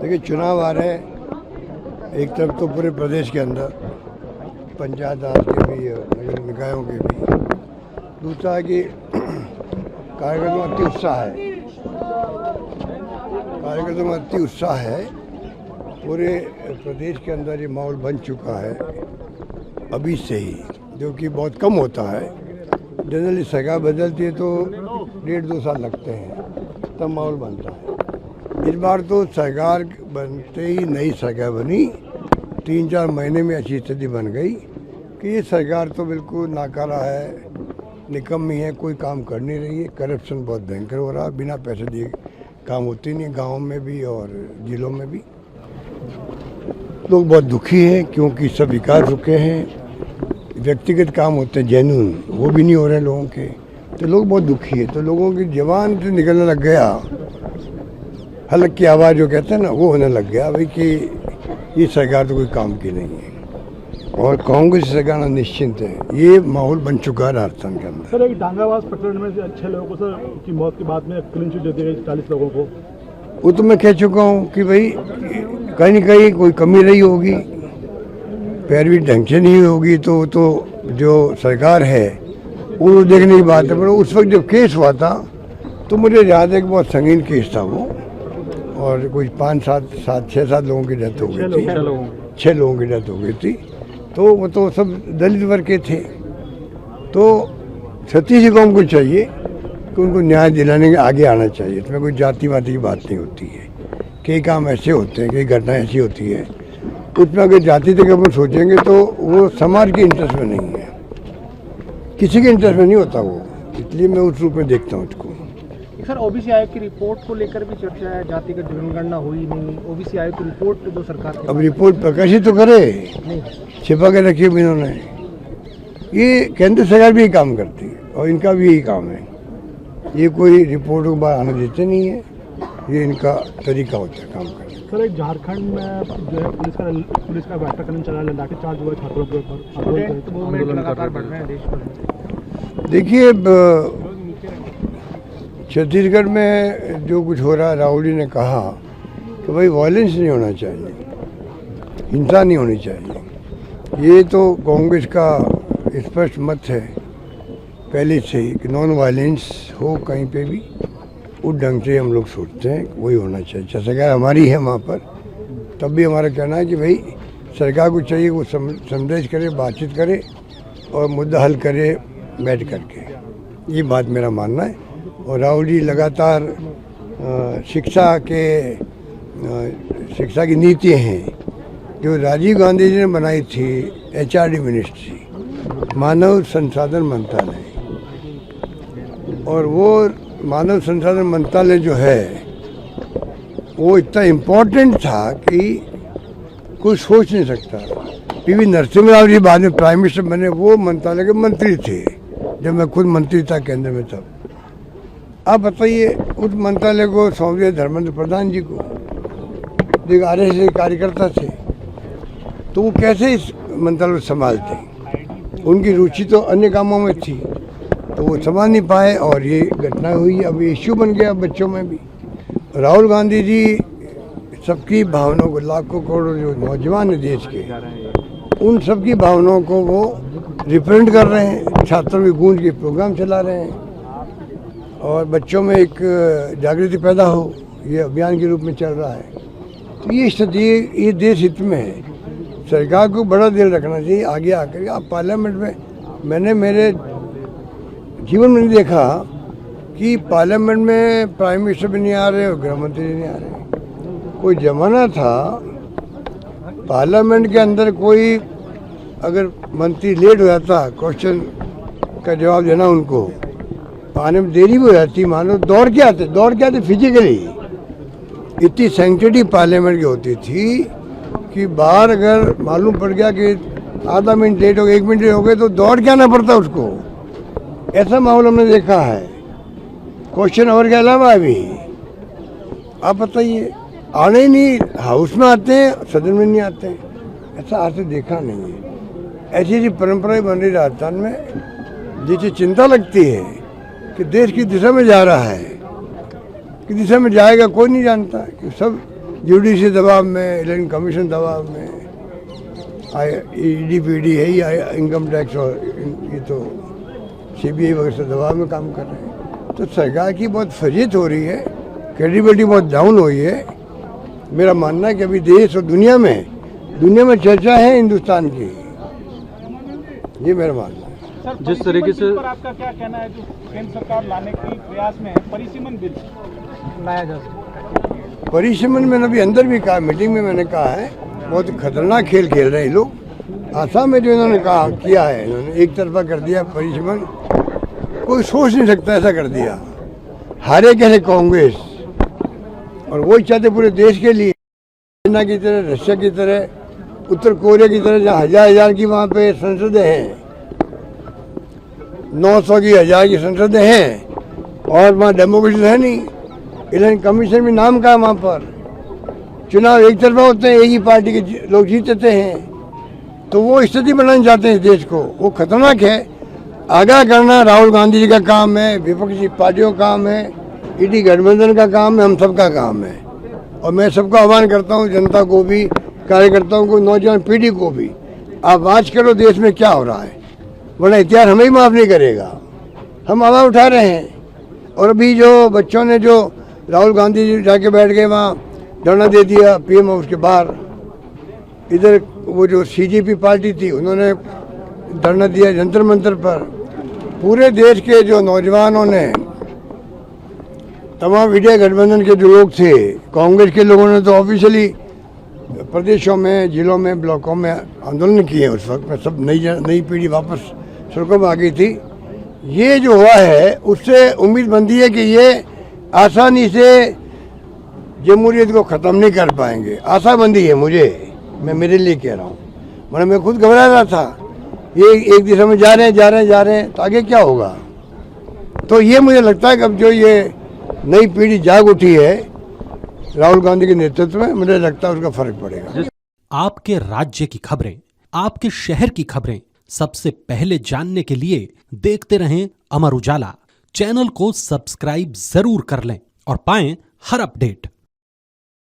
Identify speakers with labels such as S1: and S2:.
S1: देखिए, चुनाव आ रहे हैं। एक तरफ तो पूरे प्रदेश के अंदर पंचायत राज के भी और नगर निकायों के भी, दूसरा है कि कार्यकर्ताओं में अति उत्साह है। पूरे प्रदेश के अंदर ये माहौल बन चुका है अभी से ही, जो कि बहुत कम होता है। जनरली सरकार बदलती है तो 1.5-2 साल लगते हैं, तब माहौल बनता है। इस बार तो सरकार बनते ही नई सरकार बनी, 3-4 महीने में ऐसी स्थिति बन गई कि ये सरकार तो बिल्कुल नाकारा है, निकम्मी है, कोई काम कर नहीं रही है। करप्शन बहुत भयंकर हो रहा है, बिना पैसे दिए काम होती नहीं, गाँव में भी और जिलों में भी। लोग बहुत दुखी हैं क्योंकि सब विकास रुके हैं। व्यक्तिगत काम होते हैं जेन्युइन, वो भी नहीं हो रहे लोगों के, तो लोग बहुत दुखी है। तो लोगों की जबान से निकलने लग गया, हलक की आवाज़ जो कहते हैं ना, वो होने लग गया भाई कि ये सरकार तो कोई काम की नहीं है और कांग्रेस सरकार निश्चिंत है। ये माहौल बन चुका है राजस्थान के अंदर।
S2: सर, एक डांगावास प्रकरण में 6 लोगों को सर की मौत के बाद में क्लीन चिट दे दी गई 40 लोगों को।
S1: वो तो मैं कह चुका हूँ कि भाई कहीं न कहीं कोई कमी रही होगी, पैरवी ढंग से नहीं होगी, तो जो सरकार है वो देखने की बात है। पर उस वक्त जब केस हुआ था तो मुझे याद है कि बहुत संगीन केस था वो, और कोई 6-7 लोगों की डेथ हो गई थी, 6 लोगों की डेथ हो गई थी। तो वो तो सब दलित वर्ग के थे। तो छत्तीसगढ़ को हमको चाहिए कि उनको न्याय दिलाने के आगे आना चाहिए। इसमें कोई जाति वाति की बात नहीं होती है। कई काम ऐसे होते हैं, कई घटनाएं ऐसी होती है, उसमें अगर जाति तक अपन सोचेंगे तो वो समाज के इंटरेस्ट में नहीं है, किसी के इंटरेस्ट में नहीं होता वो। इसलिए मैं उस रूप में देखता हूँ उसको।
S3: सर, ओबीसी आयोग की रिपोर्ट को लेकर भी चर्चा है, जातिगत जनगणना हुई नहीं, ओबीसी आयोग की रिपोर्ट जो सरकार
S1: अब रिपोर्ट प्रकाशित तो करे, छिपा के रखी भी इन्होंने। ये केंद्र सरकार भी यही काम करती है और इनका भी यही काम है। ये कोई रिपोर्ट को बाहर आने देते नहीं है, ये इनका तरीका होता है काम करने।
S2: सर, एक झारखंड में जो है पुलिस का बैठक चला, लाठीचार्ज हुआ छात्रों के ऊपर, लगातार बढ़ रहे हैं देश में।
S1: देखिए, छत्तीसगढ़ में जो कुछ हो रहा है, राहुल जी ने कहा कि भाई वायलेंस नहीं होना चाहिए, हिंसा नहीं होनी चाहिए। ये तो कांग्रेस का स्पष्ट मत है पहले से ही कि नॉन वायलेंस हो कहीं पे भी, उस ढंग से हम लोग सोचते हैं वही होना चाहिए। सरकार हमारी है वहाँ पर, तब भी हमारा कहना है कि भाई सरकार को चाहिए वो समझ करे, बातचीत करे और मुद्दा हल करे बैठ करके। ये बात मेरा मानना है। और राहुल जी लगातार शिक्षा की नीतियाँ हैं जो राजीव गांधी जी ने बनाई थी, HRD मिनिस्ट्री, मानव संसाधन मंत्रालय, और वो मानव संसाधन मंत्रालय जो है वो इतना इम्पोर्टेंट था कि कोई सोच नहीं सकता। PV नरसिम्हा राव जी बाद में प्राइम मिनिस्टर बने, वो मंत्रालय के मंत्री थे जब मैं खुद मंत्री था केंद्र में तब। आप बताइए, उस मंत्रालय को सौंप दिया धर्मेंद्र प्रधान जी को, जो RSS कार्यकर्ता थे, तो वो कैसे इस मंत्रालय को संभालते? उनकी रुचि तो अन्य कामों में थी, तो वो संभाल नहीं पाए और ये घटना हुई। अब ये इश्यू बन गया बच्चों में भी। राहुल गांधी जी सबकी भावनाओं को, लाखों करोड़ों जो नौजवान है देश के, उन सबकी भावनाओं को वो रिप्रेजेंट कर रहे हैं। छात्रों की गूंज के प्रोग्राम चला रहे हैं और बच्चों में एक जागृति पैदा हो, ये अभियान के रूप में चल रहा है। तो ये स्थिति ये देश हित में है। सरकार को बड़ा दिल रखना चाहिए आगे आकर। आप पार्लियामेंट में, मैंने मेरे जीवन में नहीं देखा कि पार्लियामेंट में प्राइम मिनिस्टर भी नहीं आ रहे और गृह मंत्री नहीं आ रहे। कोई जमाना था पार्लियामेंट के अंदर कोई अगर मंत्री लेट हो जाता, क्वेश्चन का जवाब देना उनको आने में देरी भी हो जाती, मानो दौड़ के आते फिजिकली। इतनी सैंक्टिटी पार्लियामेंट की होती थी कि बाहर अगर मालूम पड़ गया कि आधा मिनट लेट हो गया, 1 मिनट लेट हो गए, तो दौड़ के आना पड़ता उसको। ऐसा माहौल हमने देखा है क्वेश्चन आवर के अलावा भी। आप बताइए, आने ही नहीं, हाउस में आते हैं, सदन में नहीं आते हैं। ऐसा आज तक देखा नहीं है। ऐसी परंपराएं बन रही राजस्थान में, जिससे चिंता लगती है कि देश की दिशा में जा रहा है। कि दिशा में जाएगा कोई नहीं जानता, कि सब जुडिशरी दबाव में, इलेक्शन कमीशन दबाव में, ED है ही, इनकम टैक्स और ये तो CBI वगैरह से दबाव में काम कर रहे हैं। तो सरकार की बहुत फजीहत हो रही है, क्रेडिबिलिटी बहुत डाउन हुई है। मेरा मानना है कि अभी देश और दुनिया में चर्चा है हिंदुस्तान की, ये मेरा मानना है।
S2: जिस तरीके से
S4: पर आपका क्या कहना है, जो केंद्र सरकार लाने के प्रयास में है, परिसीमन बिल लाया जा सकता है?
S1: परिसीमन मैंने अभी अंदर भी कहा, मीटिंग में मैंने कहा है, बहुत खतरनाक खेल खेल रहे हैं लोग। आसाम में जो इन्होंने कहा किया है, इन्होंने एक तरफा कर दिया परिसीमन, कोई सोच नहीं सकता ऐसा कर दिया। हारे कैसे कांग्रेस, और वही चाहते पूरे देश के लिए, चाइना की तरह, रशिया की तरह, उत्तर कोरिया की तरह, जहाँ हजार की वहाँ पे संसदें हैं, 900 की, 1000 की संसदें हैं, और वहाँ डेमोक्रेसी है नहीं। इलेक्शन कमीशन भी नाम का है वहाँ पर, चुनाव एक तरफा होते हैं, एक ही पार्टी के लोग जीतते हैं। तो वो स्थिति बनाना चाहते हैं इस देश को, वो खतरनाक है। आगाह करना राहुल गांधी जी का काम है, विपक्षी पार्टियों का काम है, ईडी गठबंधन का काम है, हम सबका काम है। और मैं सबको आह्वान करता हूँ, जनता को भी, कार्यकर्ताओं को, नौजवान पीढ़ी को भी, आप वाच करो देश में क्या हो रहा है, वरना इतिहास हमें ही माफ़ नहीं करेगा। हम आवाज़ उठा रहे हैं, और अभी जो बच्चों ने जो राहुल गांधी जी जाके बैठ गए वहाँ धरना दे दिया PM हाउस के बाहर, इधर वो जो CJP पार्टी थी उन्होंने धरना दिया जंतर मंतर पर। पूरे देश के जो नौजवानों ने, तमाम इंडिया गठबंधन के जो लोग थे, कांग्रेस के लोगों ने तो ऑफिशियली प्रदेशों में, जिलों में, ब्लॉकों में आंदोलन किए। उस वक्त में सब नई पीढ़ी वापस सड़कों में आ गई थी। ये जो हुआ है उससे उम्मीद बनती है कि ये आसानी से जमहूरियत को ख़त्म नहीं कर पाएंगे। आशाबंदी है मुझे, मैं मेरे लिए कह रहा हूँ, मतलब मैं खुद घबरा रहा था, ये एक दिशा में जा रहे हैं, तो आगे क्या होगा। तो ये मुझे लगता है कि अब जो ये नई पीढ़ी जाग उठी है राहुल गांधी के नेतृत्व में, मुझे लगता है उसका फर्क पड़ेगा।
S5: आपके राज्य की खबरें, आपके शहर की खबरें सबसे पहले जानने के लिए देखते रहें अमर उजाला। चैनल को सब्सक्राइब जरूर कर लें और पाएं हर अपडेट।